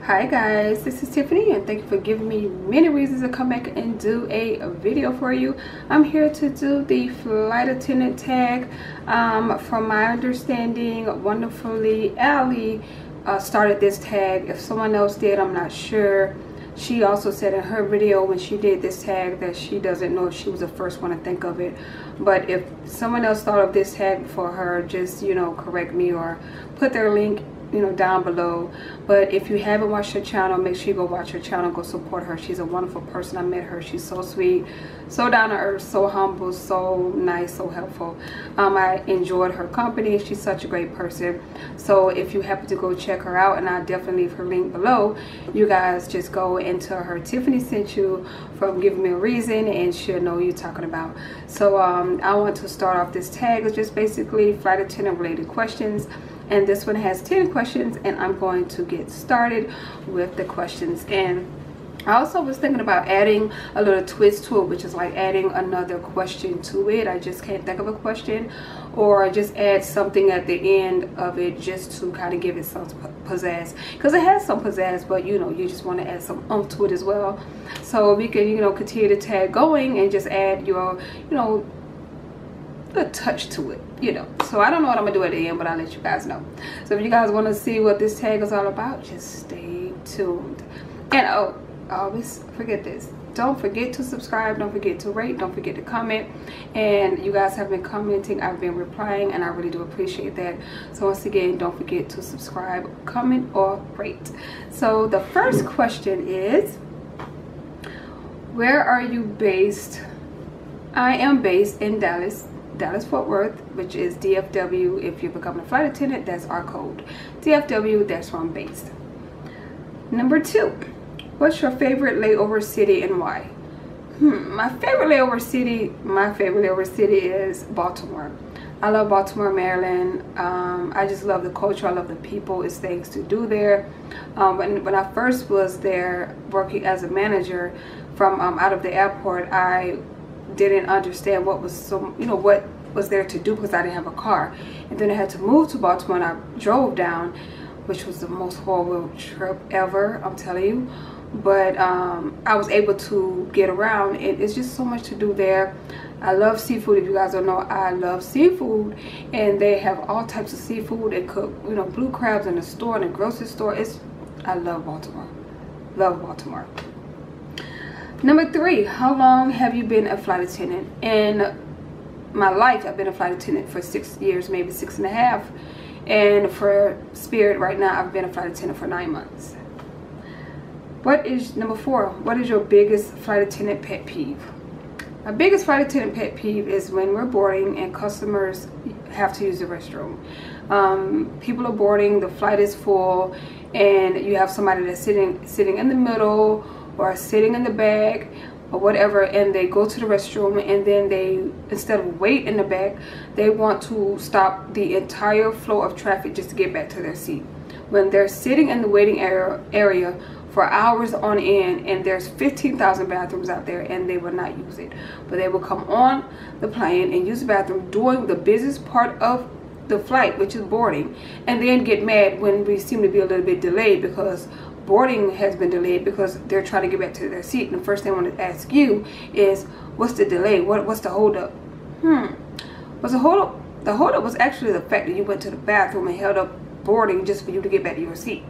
Hi guys, this is Tiffany and thank you for giving me many reasons to come back and do a video for you. I'm here to do the flight attendant tag. From my understanding, WonderfullyAle started this tag. If someone else did, I'm not sure. She also said in her video when she did this tag that she doesn't know if she was the first one to think of it. But if someone else thought of this tag for her, just correct me or put their link down below. But if you haven't watched her channel, make sure you go watch her channel, go support her. She's a wonderful person. I met her. She's so sweet, so down to earth, so humble, so nice, so helpful. I enjoyed her company. She's such a great person. So if you happen to go check her out, and I'll definitely leave her link below, you guys just go into her Tiffany sent you from giving me a reason, and she'll know you're talking about. So I want to start off this tag. It's just basically flight attendant related questions. And this one has 10 questions, and I'm going to get started with the questions. And I also was thinking about adding a little twist to it, which is like adding another question to it. I just can't think of a question, or just add something at the end of it just to kind of give it some pizzazz, because it has some pizzazz, but you just want to add some oomph to it as well. So we can continue to tag going and just add your a touch to it, so I don't know what I'm gonna do at the end, but I'll let you guys know. So if you guys want to see what this tag is all about, just stay tuned. And oh, I always forget this, don't forget to subscribe, don't forget to rate, don't forget to comment. And you guys have been commenting, I've been replying, and I really do appreciate that. So once again, don't forget to subscribe, comment, or rate. So the first question is, where are you based? I am based in Dallas Fort Worth, which is DFW. If you're becoming a flight attendant, that's our code. DFW, that's where I'm based. Number 2, what's your favorite layover city and why? My favorite layover city is Baltimore. I love Baltimore, Maryland. I just love the culture. I love the people. It's things to do there. When I first was there working as a manager from out of the airport, I didn't understand what was what was there to do, because I didn't have a car. And then I had to move to Baltimore, and I drove down, which was the most horrible trip ever, I'm telling you. But I was able to get around, and it's just so much to do there. I love seafood. If you guys don't know, I love seafood, and they have all types of seafood. They cook blue crabs in the store, in the grocery store. I love Baltimore. Love Baltimore. Number 3, how long have you been a flight attendant? In my life, I've been a flight attendant for 6 years, maybe 6.5. And for Spirit right now, I've been a flight attendant for 9 months. Number 4, what is your biggest flight attendant pet peeve? My biggest flight attendant pet peeve is when we're boarding and customers have to use the restroom. People are boarding, the flight is full, and you have somebody that's sitting in the middle or sitting in the back or whatever, and they go to the restroom, and then they, instead of wait in the back, they want to stop the entire flow of traffic just to get back to their seat. When they're sitting in the waiting area for hours on end, and there's 15,000 bathrooms out there, and they will not use it, but they will come on the plane and use the bathroom during the busiest part of the flight, which is boarding, and then get mad when we seem to be a little bit delayed because boarding has been delayed because they're trying to get back to their seat. And the first thing I want to ask you is, what's the delay? What's the holdup? What's the holdup? The holdup was actually the fact that you went to the bathroom and held up boarding just for you to get back to your seat.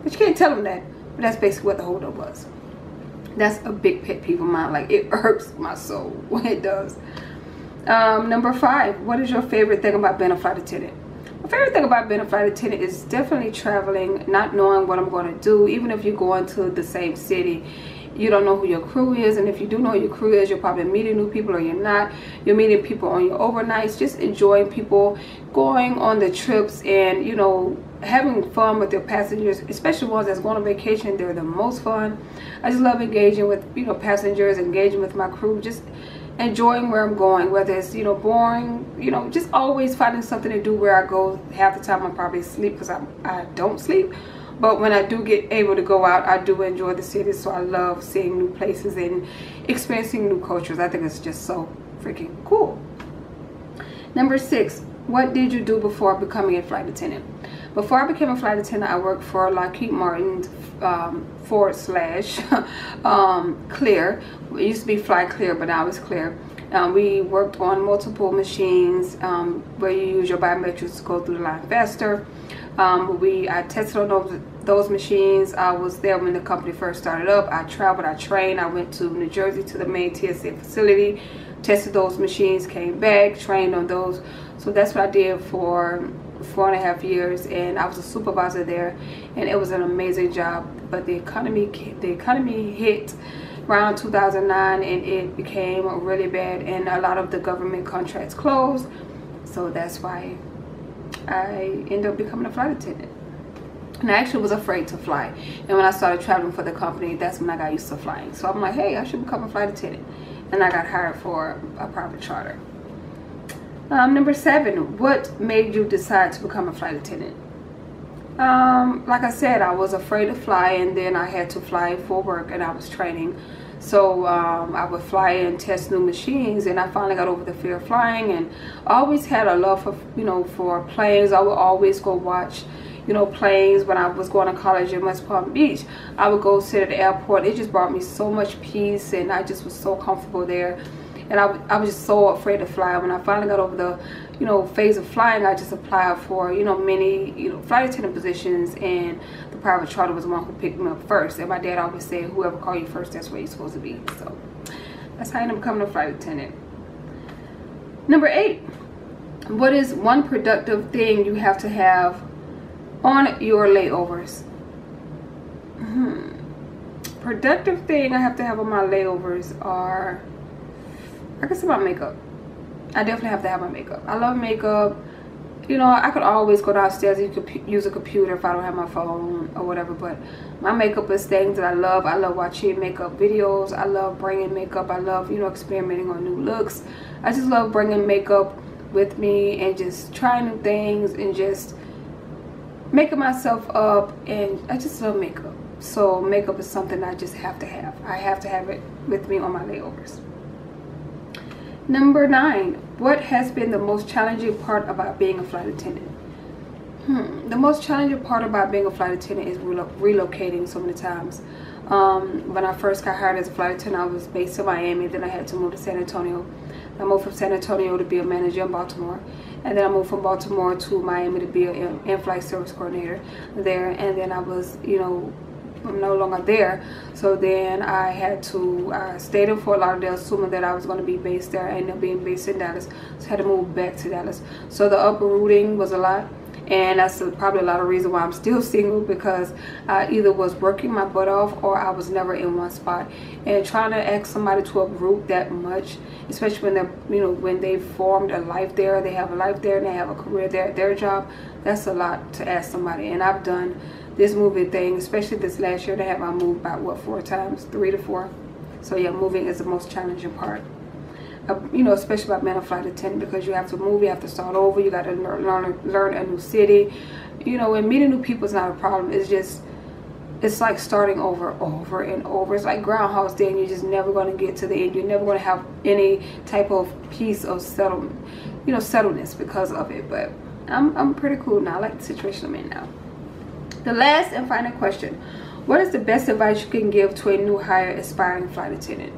But you can't tell them that. But that's basically what the holdup was. That's a big pet peeve of mine. Like, it hurts my soul when it does. Number 5, what is your favorite thing about being a flight attendant? My favorite thing about being a flight attendant is definitely traveling, not knowing what I'm going to do. Even if you're going to the same city, you don't know who your crew is, and if you do know who your crew is, you're probably meeting new people, or you're not. You're meeting people on your overnights, just enjoying people, going on the trips, and having fun with your passengers, especially ones that's going on vacation. They're the most fun. I just love engaging with passengers, engaging with my crew, just enjoying where I'm going, whether it's boring, just always finding something to do where I go. Half the time I probably sleep because I don't sleep, but when I do get able to go out, I do enjoy the city. So I love seeing new places and experiencing new cultures. I think it's just so freaking cool. Number 6, what did you do before becoming a flight attendant? Before I became a flight attendant, I worked for Lockheed Martin / Clear. It used to be Fly Clear, but now it's Clear. We worked on multiple machines where you use your biometrics to go through the line faster. I tested on those machines. I was there when the company first started up. I traveled, I trained. I went to New Jersey to the main TSA facility, tested those machines, came back, trained on those. So that's what I did for 4.5 years, and I was a supervisor there, and it was an amazing job. But the economy hit around 2009, and it became really bad, and a lot of the government contracts closed. So that's why I ended up becoming a flight attendant. And I actually was afraid to fly, and when I started traveling for the company, that's when I got used to flying. So I'm like, hey, I should become a flight attendant, and I got hired for a private charter. Number 7, what made you decide to become a flight attendant? Like I said, I was afraid to fly, and then I had to fly for work, and I was training. So I would fly and test new machines, and I finally got over the fear of flying, and I always had a love for, for planes. I would always go watch, planes. When I was going to college in West Palm Beach, I would go sit at the airport. It just brought me so much peace, and I just was so comfortable there. And I was just so afraid to fly. When I finally got over the, phase of flying, I just applied for, many, flight attendant positions, and the private charter was the one who picked me up first. And my dad always said, whoever called you first, that's where you're supposed to be. So that's how I ended up becoming a flight attendant. Number 8, what is one productive thing you have to have on your layovers? Productive thing I have to have on my layovers are, I guess, my makeup. I definitely have to have my makeup. I love makeup. I could always go downstairs and you could use a computer if I don't have my phone or whatever, but my makeup is things that I love. I love watching makeup videos. I love bringing makeup. I love, experimenting on new looks. I just love bringing makeup with me and just trying new things and just making myself up, and I just love makeup. So makeup is something I just have to have. I have to have it with me on my layovers. Number 9, what has been the most challenging part about being a flight attendant? The most challenging part about being a flight attendant is relocating so many times. When I first got hired as a flight attendant, I was based in Miami. Then I had to move to San Antonio. I moved from San Antonio to be a manager in Baltimore. And then I moved from Baltimore to Miami to be an in-flight service coordinator there. And then I was, I'm no longer there. So then I had to stay in Fort Lauderdale, assuming that I was going to be based there. I ended up being based in Dallas, so I had to move back to Dallas. So the uprooting was a lot, and that's probably a lot of reason why I'm still single, because I either was working my butt off or I was never in one spot. And trying to ask somebody to uproot that much, especially when they're, when they've formed a life there, they have a life there and they have a career there at their job, that's a lot to ask somebody. And I've done this moving thing, especially this last year, I moved about, what, 4 times, 3 to 4. So yeah, moving is the most challenging part. Especially about being a flight attendant, because you have to move, you have to start over, you got to learn a new city. And meeting new people is not a problem. It's like starting over and over. It's like Groundhog's Day, and you're just never going to get to the end. You're never going to have any type of peace of settlement, settledness because of it. But I'm pretty cool now. I like the situation I'm in now. The last and final question: what is the best advice you can give to a new hire aspiring flight attendant?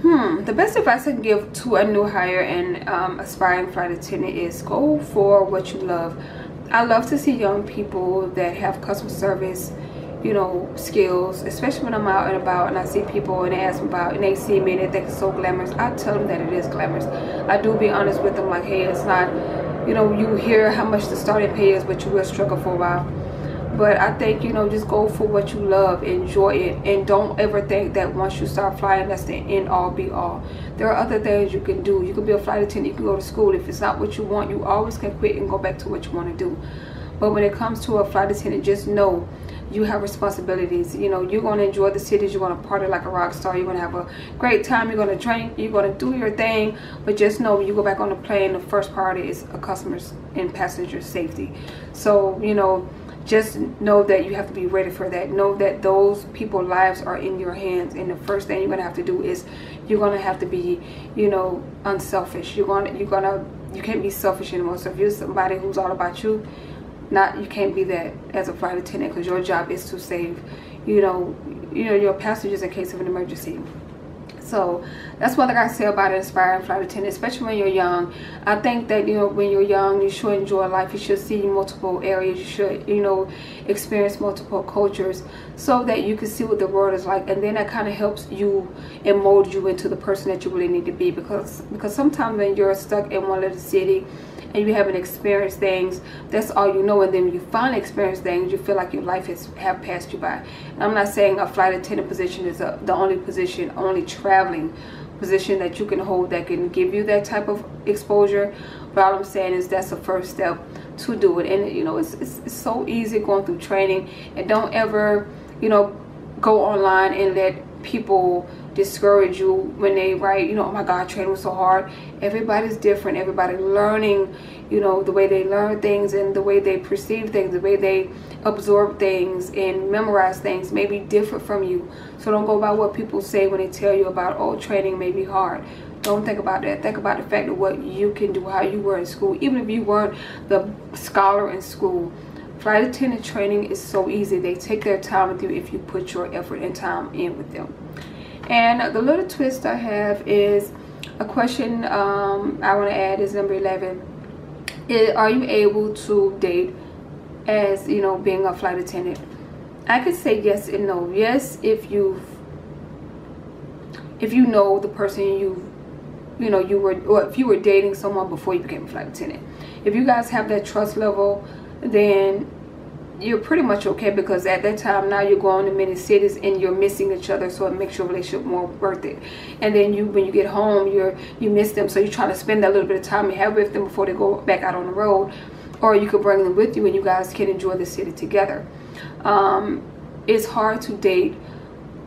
The best advice I can give to a new hire and aspiring flight attendant is go for what you love. I love to see young people that have customer service, skills, especially when I'm out and about and I see people and they ask me about, and they see me and they think it's so glamorous. I tell them that it is glamorous. I do be honest with them, like, hey, it's not, you hear how much the starting pay is, but you will struggle for a while. But I think, just go for what you love, enjoy it, and don't ever think that once you start flying, that's the end all be all. There are other things you can do. You can be a flight attendant, you can go to school. If it's not what you want, you always can quit and go back to what you want to do. But when it comes to a flight attendant, just know you have responsibilities. You're going to enjoy the cities, you're going to party like a rock star, you're going to have a great time, you're going to drink, you're going to do your thing. But just know when you go back on the plane, the first priority is a customer's and passenger's safety. So, just know that you have to be ready for that. Know that those people's lives are in your hands, and the first thing you're gonna have to do is you're gonna have to be, unselfish. You're gonna you can't be selfish anymore. So if you're somebody who's all about you, you can't be that as a flight attendant, because your job is to save, your passengers in case of an emergency. So that's what I gotta say about an aspiring flight attendant, especially when you're young. I think that, when you're young, you should enjoy life. You should see multiple areas. You should, experience multiple cultures, so that you can see what the world is like. And then that kind of helps you and mold you into the person that you really need to be. Because sometimes when you're stuck in one little city and you haven't experienced things, that's all you know. And then when you finally experience things, you feel like your life have passed you by. And I'm not saying a flight attendant position is the only traveling position that you can hold that can give you that type of exposure. But all I'm saying is that's the first step to do it. And it's so easy going through training. And don't ever go online and let people discourage you when they write, oh my God, training was so hard. Everybody's different. Everybody learning, the way they learn things and the way they perceive things, the way they absorb things and memorize things may be different from you. So don't go by what people say when they tell you about, oh, training may be hard. Don't think about that. Think about the fact of what you can do, how you were in school. Even if you weren't the scholar in school, flight attendant training is so easy. They take their time with you if you put your effort and time in with them. And the little twist I have is a question I want to add is number 11. Are you able to date as, being a flight attendant? I could say yes and no. Yes, if you know the person if you were dating someone before you became a flight attendant. If you guys have that trust level, then you're pretty much okay, because at that time now you're going to many cities and you're missing each other, so it makes your relationship more worth it. And then when you get home, you miss them, so you're trying to spend that little bit of time you have with them before they go back out on the road. Or you could bring them with you and you guys can enjoy the city together. It's hard to date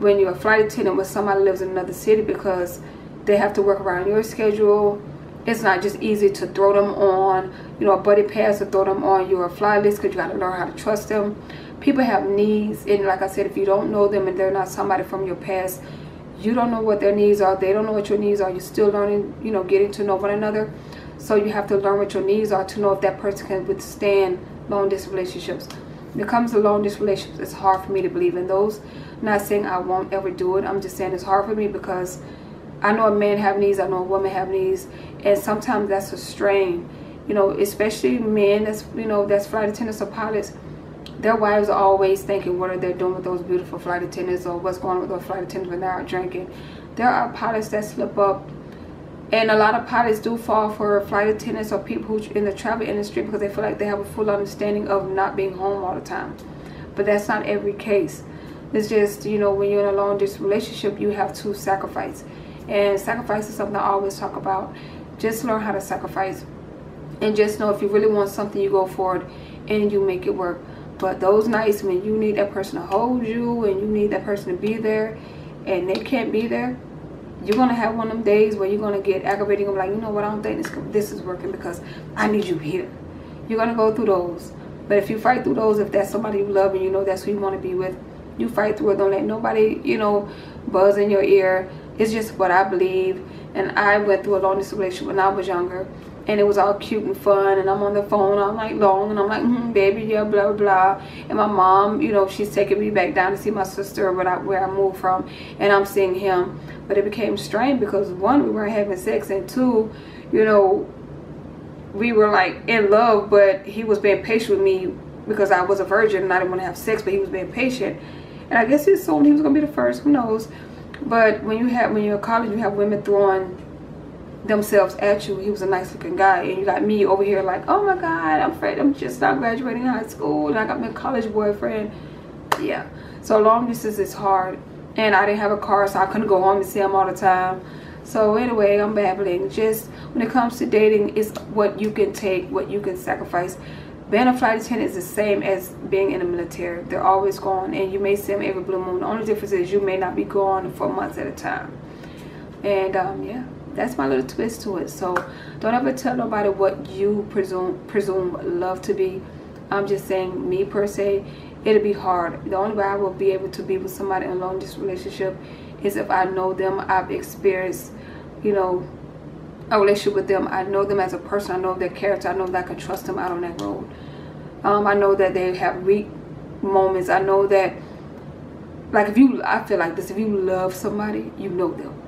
when you're a flight attendant with somebody who lives in another city, because they have to work around your schedule. It's not just easy to throw them on, a buddy pass, or throw them on your fly list, because you got to learn how to trust them. People have needs, and like I said, if you don't know them and they're not somebody from your past, you don't know what their needs are. They don't know what your needs are. You're still learning, getting to know one another. So you have to learn what your needs are to know if that person can withstand long-distance relationships. When it comes to long-distance relationships, it's hard for me to believe in those. I'm not saying I won't ever do it. I'm just saying it's hard for me, because I know a man have needs, I know a woman have needs, and sometimes that's a strain. Especially men that's flight attendants or pilots. Their wives are always thinking, what are they doing with those beautiful flight attendants, or what's going on with those flight attendants when they're out drinking. There are pilots that slip up, and a lot of pilots do fall for flight attendants or people who in the travel industry, because they feel like they have a full understanding of not being home all the time. But that's not every case. It's just, when you're in a long distance relationship, you have to sacrifice. And sacrifice is something I always talk about. Just learn how to sacrifice. And just know if you really want something, you go for it and you make it work. But those nights when you need that person to hold you and you need that person to be there and they can't be there, you're going to have one of them days where you're going to get aggravated. You're like, you know what, I don't think this is working because I need you here. You're going to go through those. But if you fight through those, if that's somebody you love and you know that's who you want to be with, you fight through it. Don't let nobody, buzz in your ear. It's just what I believe. And I went through a long distance relationship when I was younger. And it was all cute and fun. And I'm on the phone all night long. And I'm like, baby, yeah, blah, blah, blah. And my mom, she's taking me back down to see my sister where I moved from. And I'm seeing him. But it became strained because, one, we weren't having sex. And two, we were like in love. But he was being patient with me because I was a virgin and I didn't want to have sex. But he was being patient. And I guess he assumed he was going to be the first. Who knows? But when you're in college, you have women throwing themselves at you. He was a nice looking guy, and you got me over here like, oh my god, I'm afraid I'm just not graduating high school and I got my college boyfriend. Yeah, so long distance is hard, and I didn't have a car, so I couldn't go home and see him all the time. So anyway, I'm babbling. Just when it comes to dating, it's what you can take, what you can sacrifice. Being a flight attendant is the same as being in the military. They're always gone, and you may see them every blue moon. The only difference is you may not be gone for months at a time. And yeah, that's my little twist to it. So don't ever tell nobody what you presume love to be. I'm just saying, me per se, it'll be hard. The only way I will be able to be with somebody in a long distance relationship is if I know them, I've experienced, a relationship with them. I know them as a person. I know their character. I know that I can trust them out on that road. I know that they have weak moments. I know that, like, I feel like this, if you love somebody, you know them.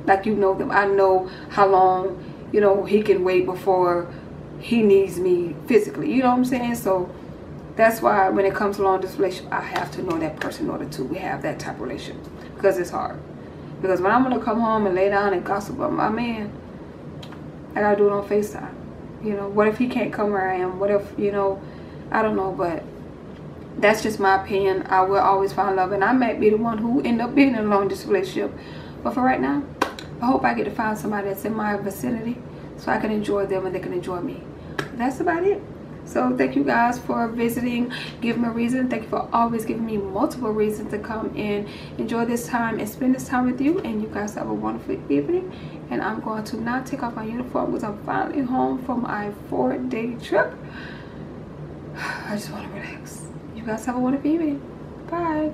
Like, you know them. I know how long, you know, he can wait before he needs me physically. You know what I'm saying? So that's why when it comes along this relationship, I have to know that person in order to have that type of relationship. Because it's hard. Because when I'm going to come home and lay down and gossip about my man, I got to do it on FaceTime. You know, what if he can't come where I am? What if, you know, I don't know, but that's just my opinion. I will always find love, and I might be the one who end up being in a long distance relationship. But for right now, I hope I get to find somebody that's in my vicinity so I can enjoy them and they can enjoy me. That's about it. So thank you guys for visiting. Give me a reason. Thank you for always giving me multiple reasons to come and enjoy this time and spend this time with you. And you guys have a wonderful evening. And I'm going to now take off my uniform because I'm finally home from my 4-day trip. I just want to relax. You guys have a wonderful evening. Bye.